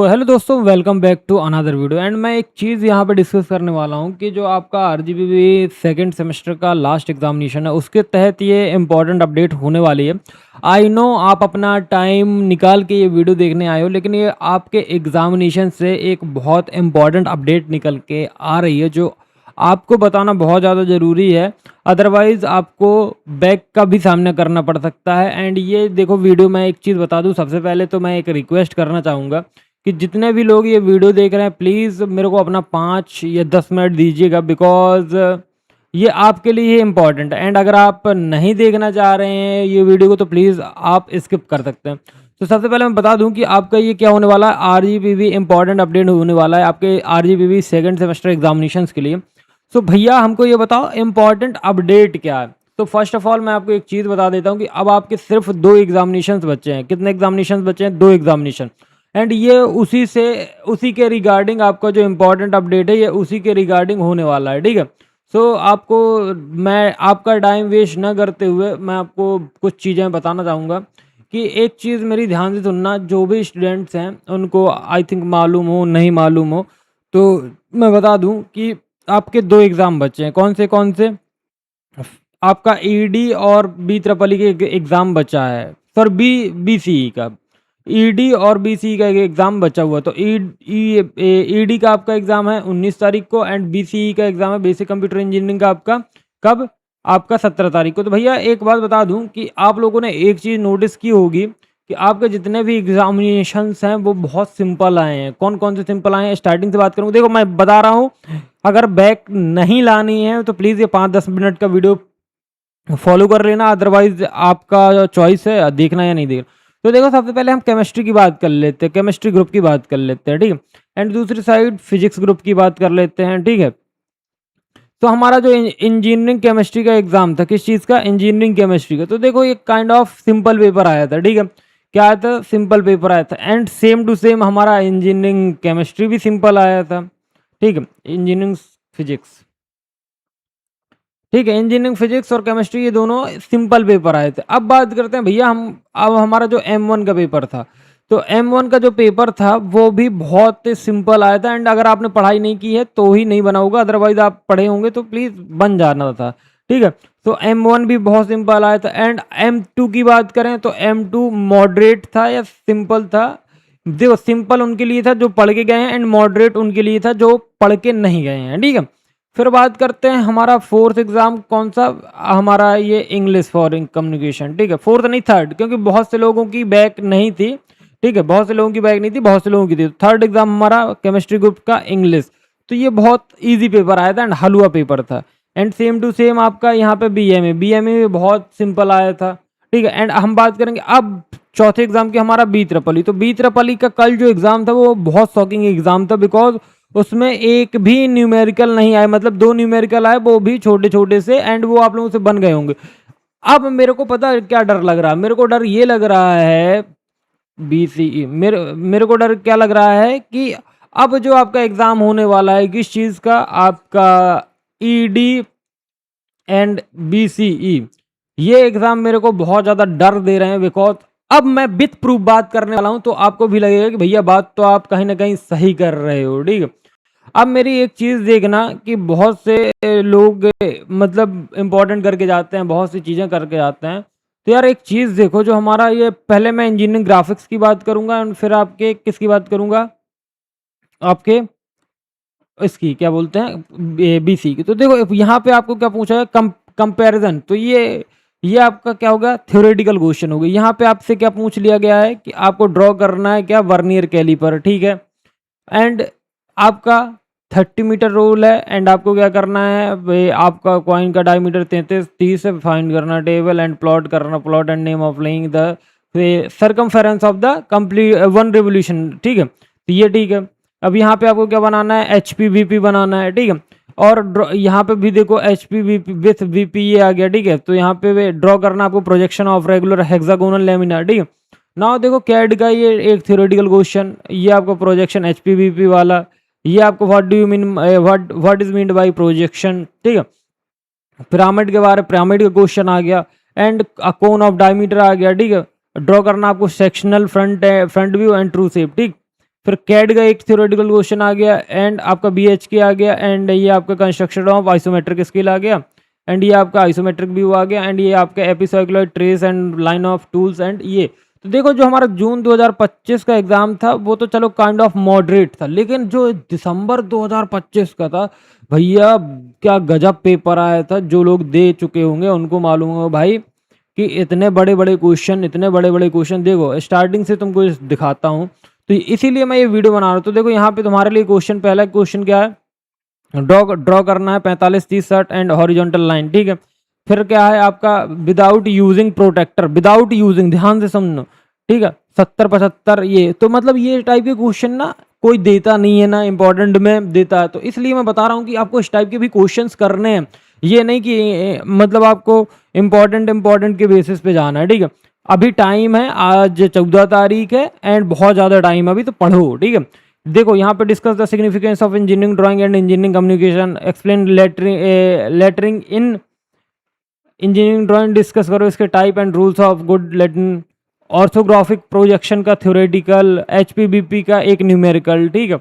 तो हेलो दोस्तों, welcome back to another video. And मैं एक चीज़ यहाँ पे डिस्कस करने वाला हूँ कि जो आपका आरजीबीवी सेकंड सेमेस्टर का लास्ट एग्जामिनेशन है उसके तहत ये इम्पॉर्टेंट अपडेट होने वाली है। आई नो आप अपना टाइम निकाल के ये वीडियो देखने आए हो, लेकिन ये आपके एग्जामिनेशन से एक बहुत इम्पॉर्टेंट अपडेट निकल के आ रही है जो आपको बताना बहुत ज़्यादा ज़रूरी है। अदरवाइज़ आपको बैक का भी सामना करना पड़ सकता है। एंड ये देखो, वीडियो मैं एक चीज़ बता दूँ, सबसे पहले तो मैं एक रिक्वेस्ट करना चाहूँगा कि जितने भी लोग ये वीडियो देख रहे हैं प्लीज़ मेरे को अपना 5 या 10 मिनट दीजिएगा, बिकॉज़ ये आपके लिए ही इम्पॉर्टेंट है। एंड अगर आप नहीं देखना चाह रहे हैं ये वीडियो को तो प्लीज़ आप स्किप कर सकते हैं। तो सबसे पहले मैं बता दूं कि आपका ये क्या होने वाला है, आरजीबीवी इम्पॉर्टेंट अपडेट होने वाला है आपके आरजीबीवी सेकंड सेमेस्टर एग्जामिनेशंस के लिए। सो भैया हमको ये बताओ इम्पॉर्टेंट अपडेट क्या है। तो फर्स्ट ऑफ ऑल मैं आपको एक चीज़ बता देता हूँ कि अब आपके सिर्फ 2 एग्जामिनेशंस बचे हैं। कितने एग्जामिनेशंस बचे हैं? 2 एग्जामिनेशन। एंड ये उसी के रिगार्डिंग आपका जो इम्पोर्टेंट अपडेट है ये उसी के रिगार्डिंग होने वाला है, ठीक है। सो आपको मैं आपका टाइम वेस्ट ना करते हुए मैं आपको कुछ चीज़ें बताना चाहूँगा कि एक चीज़ मेरी ध्यान से सुनना। जो भी स्टूडेंट्स हैं उनको आई थिंक मालूम हो, नहीं मालूम हो, तो मैं बता दूं कि आपके 2 एग्ज़ाम बचे हैं। कौन से? आपका ईडी और बी ट्रिपल ई के एग्ज़ाम बचा है, सर बीसीई का। ईडी और बीसीई का एक एग्ज़ाम बचा हुआ, तो ईडी का आपका एग्ज़ाम है 19 तारीख को एंड बीसीई का एग्ज़ाम है बेसिक कंप्यूटर इंजीनियरिंग का आपका कब? आपका 17 तारीख को। तो भैया एक बात बता दूं कि आप लोगों ने एक चीज़ नोटिस की होगी कि आपके जितने भी एग्जामिनेशंस हैं वो बहुत सिंपल आए हैं। कौन कौन से सिंपल आए हैं? स्टार्टिंग से बात करूँ, देखो मैं बता रहा हूँ, अगर बैक नहीं लानी है तो प्लीज़ ये 5-10 मिनट का वीडियो फॉलो कर लेना, अदरवाइज आपका चॉइस है देखना या नहीं देखना। तो देखो, सबसे पहले हम केमिस्ट्री की बात कर लेते हैं, केमिस्ट्री ग्रुप की बात कर लेते हैं, ठीक है। एंड दूसरी साइड फिजिक्स ग्रुप की बात कर लेते हैं, ठीक है। तो हमारा जो इंजीनियरिंग केमिस्ट्री का एग्जाम था, किस चीज़ का? इंजीनियरिंग केमिस्ट्री का। तो देखो ये काइंड ऑफ सिंपल पेपर आया था, ठीक है। क्या आया था? सिंपल पेपर आया था। एंड सेम टू सेम हमारा इंजीनियरिंग केमिस्ट्री भी सिंपल आया था, ठीक है। इंजीनियरिंग फिजिक्स, ठीक है। इंजीनियरिंग फिजिक्स और केमिस्ट्री ये दोनों सिंपल पेपर आए थे। अब बात करते हैं भैया हम, अब हमारा जो M1 का पेपर था, तो M1 का जो पेपर था वो भी बहुत सिंपल आया था। एंड अगर आपने पढ़ाई नहीं की है तो ही नहीं बना होगा, अदरवाइज आप पढ़े होंगे तो प्लीज़ बन जाना था, ठीक है। तो M1 भी बहुत सिंपल आया था। एंड M2 की बात करें तो M2 मॉडरेट था या सिंपल था? देखो, सिंपल उनके लिए था जो पढ़ के गए हैं एंड मॉडरेट उनके लिए था जो पढ़ के नहीं गए हैं, ठीक है। फिर बात करते हैं हमारा फोर्थ एग्जाम कौन सा? हमारा ये इंग्लिश फॉरेन कम्युनिकेशन, ठीक है। फोर्थ नहीं, थर्ड, क्योंकि बहुत से लोगों की बैक नहीं थी, ठीक है। बहुत से लोगों की बैक नहीं थी, बहुत से लोगों की थी। थर्ड एग्जाम हमारा केमिस्ट्री ग्रुप का इंग्लिश। तो ये बहुत इजी पेपर आया था एंड हलवा पेपर था। एंड सेम टू सेम आपका यहाँ पे बीएमए भी बहुत सिंपल आया था, ठीक है। एंड हम बात करेंगे अब चौथे एग्जाम की, हमारा बी ट्रिपल ई। तो बी ट्रिपल ई का कल जो एग्जाम था वो बहुत शॉकिंग एग्जाम था, बिकॉज उसमें एक भी न्यूमेरिकल नहीं आए, मतलब 2 न्यूमेरिकल आए, वो भी छोटे छोटे से, एंड वो आप लोगों से बन गए होंगे। अब मेरे को पता है क्या डर लग रहा है, मेरे को डर ये लग रहा है बीसीई, मेरे को डर क्या लग रहा है कि अब जो आपका एग्जाम होने वाला है किस चीज का? आपका ईडी एंड बीसीई, ये एग्जाम मेरे को बहुत ज्यादा डर दे रहे हैं, बिकॉज अब मैं विथ प्रूफ बात करने वाला हूं तो आपको भी लगेगा कि भैया बात तो आप कहीं ना कहीं सही कर रहे हो, ठीक है। अब मेरी एक चीज़ देखना कि बहुत से लोग मतलब इम्पोर्टेंट करके जाते हैं, बहुत सी चीज़ें करके जाते हैं। तो यार एक चीज़ देखो, जो हमारा ये, पहले मैं इंजीनियरिंग ग्राफिक्स की बात करूंगा एंड फिर आपके किसकी बात करूंगा? आपके इसकी क्या बोलते हैं, बीसी की। तो देखो यहाँ पे आपको क्या पूछा है? कंपैरिजन। तो ये आपका क्या होगा? थ्योरेटिकल क्वेश्चन होगा। यहाँ पे आपसे क्या पूछ लिया गया है कि आपको ड्रॉ करना है क्या? वर्नियर कैलिपर, ठीक है। एंड आपका 30 मीटर रूल है एंड आपको क्या करना है आपका कॉइन का डायमीटर 33-30 है, फाइंड करना टेबल एंड प्लॉट करना, plot and name of laying the circumference of the complete 1 revolution, ठीक है। तो ये ठीक है। अब यहाँ पे आपको क्या बनाना है? HPVP बनाना है, ठीक है। और यहाँ पे भी देखो HPVP विथ VP ये आ गया, ठीक है। तो यहाँ पे ड्रॉ करना आपको projection of regular hexagonal laminar, ठीक है। नाउ देखो कैड का ये एक थ्योरेटिकल क्वेश्चन, ये आपका प्रोजेक्शन HPVP वाला, ये आपको what do you mean, what is mean by projection, ठीक है। पिरामिड के बारे, पिरामिड का क्वेश्चन आ गया एंड कोन ऑफ डायमीटर आ गया, ठीक है। ड्रॉ करना आपको sectional front view and true shape, ठीक। फिर कैड का एक थ्योरेटिकल क्वेश्चन आ गया, एंड आपका BHK आ गया, एंड ये आपका कंस्ट्रक्शन ऑफ आइसोमेट्रिक स्केल आ गया, एंड ये आपका आइसोमेट्रिक व्यू आ गया, एंड ये आपका epicycloid trace and line of tools and ये। तो देखो जो हमारा जून 2025 का एग्जाम था वो तो चलो काइंड ऑफ मॉडरेट था, लेकिन जो दिसंबर 2025 का था भैया क्या गजब पेपर आया था। जो लोग दे चुके होंगे उनको मालूम होगा भाई कि इतने बड़े बड़े क्वेश्चन, इतने बड़े बड़े क्वेश्चन। देखो स्टार्टिंग से तुमको दिखाता हूँ, तो इसीलिए मैं ये वीडियो बना रहा हूँ। तो देखो यहाँ पे तुम्हारे लिए क्वेश्चन, पहला क्वेश्चन क्या है, ड्रॉ करना है 45 30 60 एंड हॉरिजॉन्टल लाइन, ठीक है। फिर क्या है आपका without using protector, without using, ध्यान से समझो, ठीक है। 70 75 ये तो मतलब ये टाइप के क्वेश्चन ना कोई देता नहीं है ना इंपॉर्टेंट में देता है, तो इसलिए मैं बता रहा हूँ कि आपको इस टाइप के भी क्वेश्चंस करने हैं। ये नहीं कि मतलब आपको इम्पोर्टेंट के बेसिस पे जाना है, ठीक है। अभी टाइम है, आज 14 तारीख है एंड बहुत ज़्यादा टाइम है अभी, तो पढ़ो, ठीक है। देखो यहाँ पे discuss the significance of engineering drawing and engineering communication, explain lettering in engineering drawing, discuss करो इसके type and rules of good lettering, orthographic projection का थ्योरेटिकल, HPBP का एक न्यूमेरिकल, ठीक है।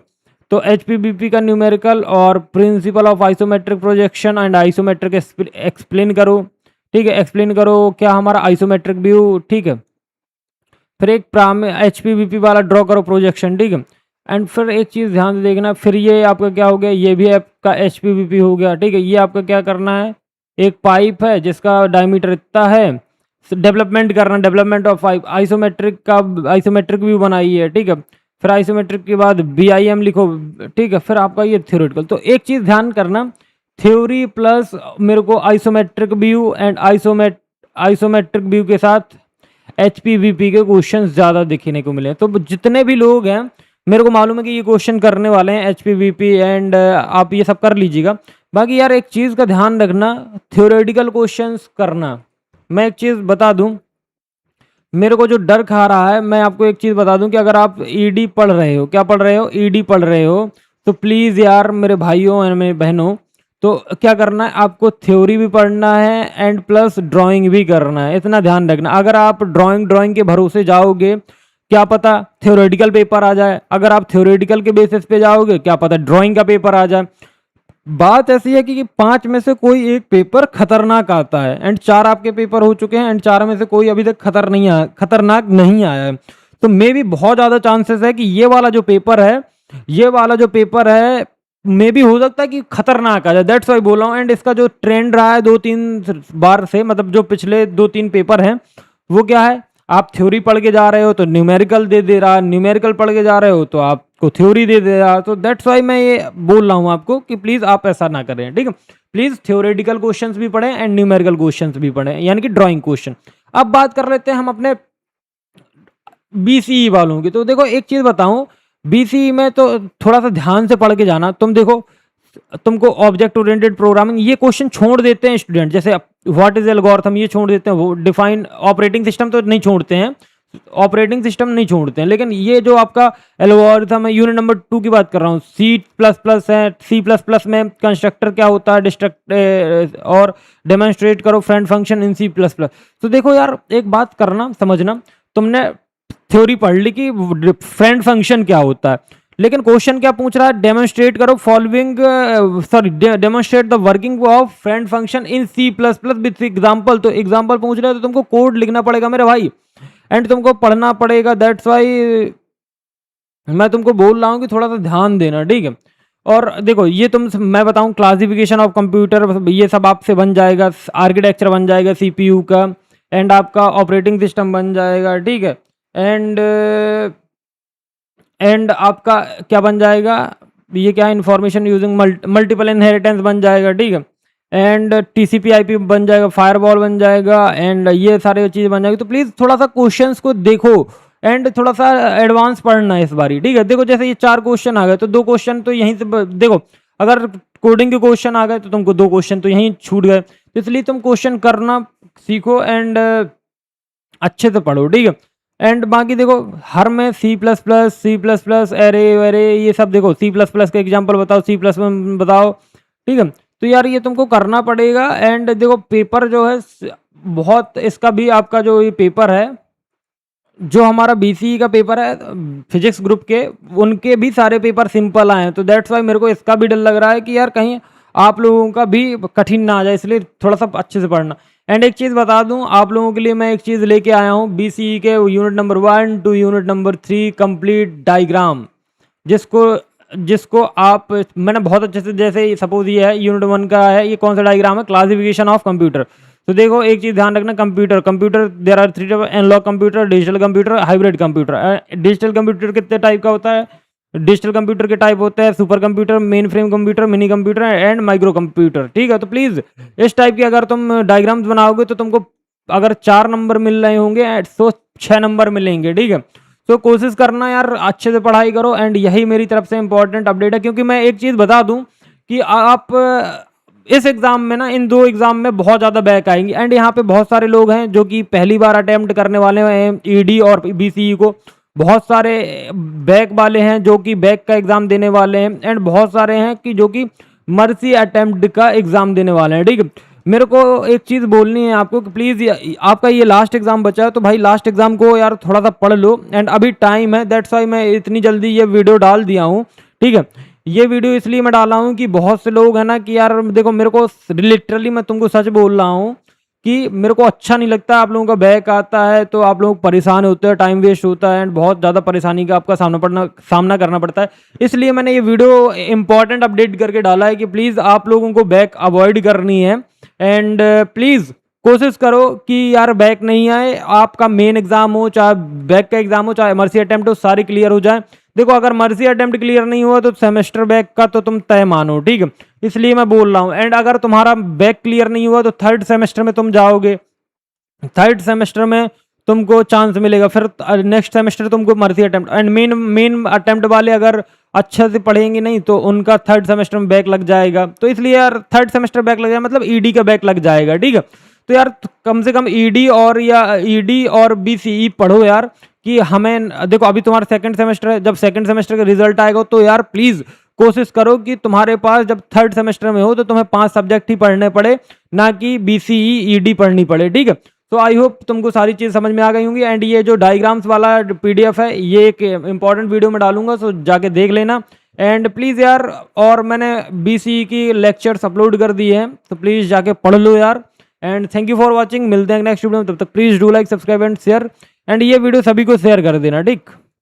तो HPBP का न्यूमेरिकल और principle of isometric projection and isometric explain करो, ठीक है। एक्सप्लेन करो क्या हमारा आइसोमेट्रिक व्यू, ठीक है। फिर एक HPBP वाला ड्रॉ करो प्रोजेक्शन, ठीक है। एंड फिर एक चीज़ ध्यान से देखना, फिर ये आपका क्या हो गया, ये भी आपका HPBP हो गया, ठीक है। ये आपका क्या करना है, एक पाइप है जिसका डायमीटर इतना है, डेवलपमेंट करना, डेवलपमेंट ऑफ पाइप, आइसोमेट्रिक का आइसोमेट्रिक व्यू बनाई है, ठीक है। फिर आइसोमेट्रिक के बाद BIM लिखो, ठीक है। फिर आपका ये थ्योरेटिकल। तो एक चीज़ ध्यान करना, थ्योरी प्लस मेरे को isometric view and isometric view के साथ HPBP के क्वेश्चन ज़्यादा देखने को मिले। तो जितने भी लोग हैं मेरे को मालूम है कि ये क्वेश्चन करने वाले हैं HPBP एंड आप ये सब कर लीजिएगा। बाकी यार एक चीज़ का ध्यान रखना, थ्योरेटिकल क्वेश्चंस करना। मैं एक चीज़ बता दूं, मेरे को जो डर खा रहा है, मैं आपको एक चीज़ बता दूं कि अगर आप ED पढ़ रहे हो, क्या पढ़ रहे हो, ED पढ़ रहे हो, तो प्लीज़ यार मेरे भाइयों और मेरे बहनों, तो क्या करना है, आपको थ्योरी भी पढ़ना है एंड प्लस ड्राइंग भी करना है। इतना ध्यान रखना, अगर आप ड्राइंग के भरोसे जाओगे क्या पता थ्योरेटिकल पेपर आ जाए, अगर आप थ्योरेटिकल के बेसिस पे जाओगे क्या पता ड्राइंग का पेपर आ जाए। बात ऐसी है कि 5 में से कोई एक पेपर खतरनाक आता है, एंड 4 आपके पेपर हो चुके हैं एंड 4 में से कोई अभी तक खतरनाक नहीं आया है। तो मे भी बहुत ज़्यादा चांसेस है कि ये वाला जो पेपर है मे भी हो सकता है कि खतरनाक आ जाए। दैट्स वाई बोल रहा हूँ। एंड इसका जो ट्रेंड रहा है 2-3 बार से, मतलब जो पिछले 2-3 पेपर हैं, वो क्या है, आप थ्योरी पढ़ के जा रहे हो तो न्यूमेरिकल दे रहा, न्यूमेरिकल पढ़ के जा रहे हो तो आपको थ्योरी दे रहा। तो दैट्स वाई मैं ये बोल रहा हूँ आपको कि प्लीज़ आप ऐसा ना करें, ठीक है। प्लीज़ थ्योरेटिकल क्वेश्चंस भी पढ़ें एंड न्यूमेरिकल क्वेश्चंस भी पढ़ें, यानी कि ड्राइंग क्वेश्चन। अब बात कर लेते हैं हम अपने BCE वालों की। तो देखो एक चीज़ बताऊँ, BCE में तो थोड़ा सा ध्यान से पढ़ के जाना। तुम देखो, तुमको ऑब्जेक्ट ओरिएंटेड प्रोग्रामिंग ये क्वेश्चन छोड़ देते हैं स्टूडेंट, जैसे व्हाट इज एल्गोरिथम ये छोड़ देते हैं, वो डिफाइन ऑपरेटिंग सिस्टम तो नहीं छोड़ते हैं, ऑपरेटिंग सिस्टम नहीं छोड़ते हैं, लेकिन ये जो आपका एल्गोरिथम है, यूनिट नंबर 2 की बात कर रहा हूँ, C++ है, C++ में कंस्ट्रक्टर क्या होता है, डिस्ट्रक्ट और डेमोन्स्ट्रेट करो फ्रेंड फंक्शन इन C++। तो देखो यार एक बात करना, समझना, तुमने थ्योरी पढ़ ली कि फ्रेंड फंक्शन क्या होता है, लेकिन क्वेश्चन क्या पूछ रहा है, डेमोन्स्ट्रेट करो demonstrate the working of friend function in C++ with example. तो एग्जांपल पूछ रहा है तो तुमको कोड लिखना पड़ेगा मेरे भाई, एंड तुमको पढ़ना पड़ेगा। दैट्स वाई मैं तुमको बोल रहा हूँ कि थोड़ा सा ध्यान देना, ठीक है। और देखो ये मैं बताऊँ क्लासिफिकेशन ऑफ कंप्यूटर, ये सब आपसे बन जाएगा, आर्किटेक्चर बन जाएगा CPU का, एंड आपका ऑपरेटिंग सिस्टम बन जाएगा, ठीक है। एंड आपका क्या बन जाएगा, ये क्या है, इंफॉर्मेशन यूजिंग मल्टीपल इनहेरिटेंस बन जाएगा, ठीक है। एंड TCP/IP बन जाएगा, फायरवॉल बन जाएगा, एंड ये सारे चीज़ बन जाएगी। तो प्लीज़ थोड़ा सा क्वेश्चंस को देखो एंड थोड़ा सा एडवांस पढ़ना है इस बारी, ठीक है। देखो जैसे ये 4 क्वेश्चन आ गए तो 2 क्वेश्चन तो यहीं से देखो, अगर कोडिंग के क्वेश्चन आ गए तो तुमको 2 क्वेश्चन तो यहीं छूट गए, तो इसलिए तुम क्वेश्चन करना सीखो एंड अच्छे से पढ़ो, ठीक है। एंड बाकी देखो हर में C++, एरे वेरे ये सब देखो, C++ का एग्जांपल बताओ, C++ बताओ, ठीक है। तो यार ये तुमको करना पड़ेगा। एंड देखो पेपर जो है बहुत, इसका भी आपका जो ये पेपर है जो हमारा बीसीई का पेपर है फिजिक्स ग्रुप के, उनके भी सारे पेपर सिंपल आए हैं, तो दैट्स वाई मेरे को इसका भी डर लग रहा है कि यार कहीं आप लोगों का भी कठिन ना आ जाए, इसलिए थोड़ा सा अच्छे से पढ़ना। एंड एक चीज़ बता दूं आप लोगों के लिए, मैं एक चीज़ लेके आया हूं बीसीई के unit number 1 to unit number 3 complete diagram, जिसको जिसको आप मैंने बहुत अच्छे से, जैसे सपोज ये है यूनिट 1 का है, ये कौन सा डायग्राम है, क्लासिफिकेशन ऑफ कंप्यूटर। तो देखो एक चीज ध्यान रखना, computer computer there are 3 type, analogue computer, digital computer, hybrid computer. Digital computer कितने टाइप का होता है, डिजिटल कंप्यूटर के टाइप होते हैं super computer, mainframe computer, mini computer and micro computer, ठीक है। तो प्लीज इस टाइप के अगर तुम डायग्राम्स बनाओगे तो तुमको अगर 4 नंबर मिल रहे होंगे तो 6 नंबर मिलेंगे, ठीक है। तो कोशिश करना यार अच्छे से पढ़ाई करो, एंड यही मेरी तरफ से इंपॉर्टेंट अपडेट है। क्योंकि मैं एक चीज़ बता दूं कि आप इस एग्ज़ाम में ना, इन 2 एग्ज़ाम में बहुत ज़्यादा बैक आएंगे, एंड यहाँ पे बहुत सारे लोग हैं जो कि पहली बार अटेम्प्ट करने वाले हैं ईडी और बीसीई को, बहुत सारे बैक वाले हैं जो कि बैक का एग्ज़ाम देने वाले हैं, एंड बहुत सारे हैं कि जो कि मर्सी अटेम्प्ट का एग्ज़ाम देने वाले हैं, ठीक है। मेरे को एक चीज़ बोलनी है आपको कि प्लीज़ आपका ये लास्ट एग्ज़ाम बचा है, तो भाई लास्ट एग्ज़ाम को यार थोड़ा सा पढ़ लो, एंड अभी टाइम है, दैट्स वाई मैं इतनी जल्दी ये वीडियो डाल दिया हूँ, ठीक है। ये वीडियो इसलिए मैं डाला हूँ कि बहुत से लोग हैं ना कि यार देखो, मेरे को लिटरली मैं तुमको सच बोल रहा हूँ कि मेरे को अच्छा नहीं लगता आप लोगों का बैक आता है तो आप लोग परेशान होते हैं, टाइम वेस्ट होता है, एंड बहुत ज़्यादा परेशानी का आपका सामना करना पड़ता है। इसलिए मैंने ये वीडियो इंपॉर्टेंट अपडेट करके डाला है कि प्लीज़ आप लोगों को बैक अवॉइड करनी है, एंड प्लीज़ कोशिश करो कि यार बैक नहीं आए, आपका मेन एग्जाम हो चाहे बैक का एग्जाम हो चाहे मर्सी अटेम्प्ट हो, सारी क्लियर हो जाए। देखो अगर मर्सी अटेम्प्ट क्लियर नहीं हुआ तो सेमेस्टर बैक का तो तुम तय मानो, ठीक है। इसलिए मैं बोल रहा हूँ, एंड अगर तुम्हारा बैक क्लियर नहीं हुआ तो थर्ड सेमेस्टर में तुम जाओगे, थर्ड सेमेस्टर में तुमको चांस मिलेगा, फिर नेक्स्ट सेमेस्टर तुमको mercy attempt, and main attempt वाले अगर अच्छे से पढ़ेंगे नहीं तो उनका थर्ड सेमेस्टर में बैक लग जाएगा। तो इसलिए यार थर्ड सेमेस्टर बैक लग जाएगा मतलब ईडी का बैक लग जाएगा, ठीक है। तो यार कम से कम ईडी और बीसीई पढ़ो यार, कि हमें देखो अभी तुम्हारा सेकंड सेमेस्टर है, जब सेकंड सेमेस्टर का रिजल्ट आएगा तो यार प्लीज कोशिश करो कि तुम्हारे पास जब थर्ड सेमेस्टर में हो तो तुम्हें 5 सब्जेक्ट ही पढ़ने पड़े, ना कि बीसीई ईडी पढ़नी पड़े, ठीक है। तो आई होप तुमको सारी चीज़ समझ में आ गई होंगी, एंड ये जो डायग्राम्स वाला पीडीएफ है ये एक इंपॉर्टेंट वीडियो में डालूंगा, सो जाके देख लेना। एंड प्लीज़ यार, और मैंने बीसीई की लेक्चर्स अपलोड कर दिए हैं तो प्लीज़ जाके पढ़ लो यार। And thank you for watching, मिलते हैं नेक्स्ट वीडियो में, तब तक please do like subscribe and share, and ये वीडियो सभी को शेयर कर देना, ठीक।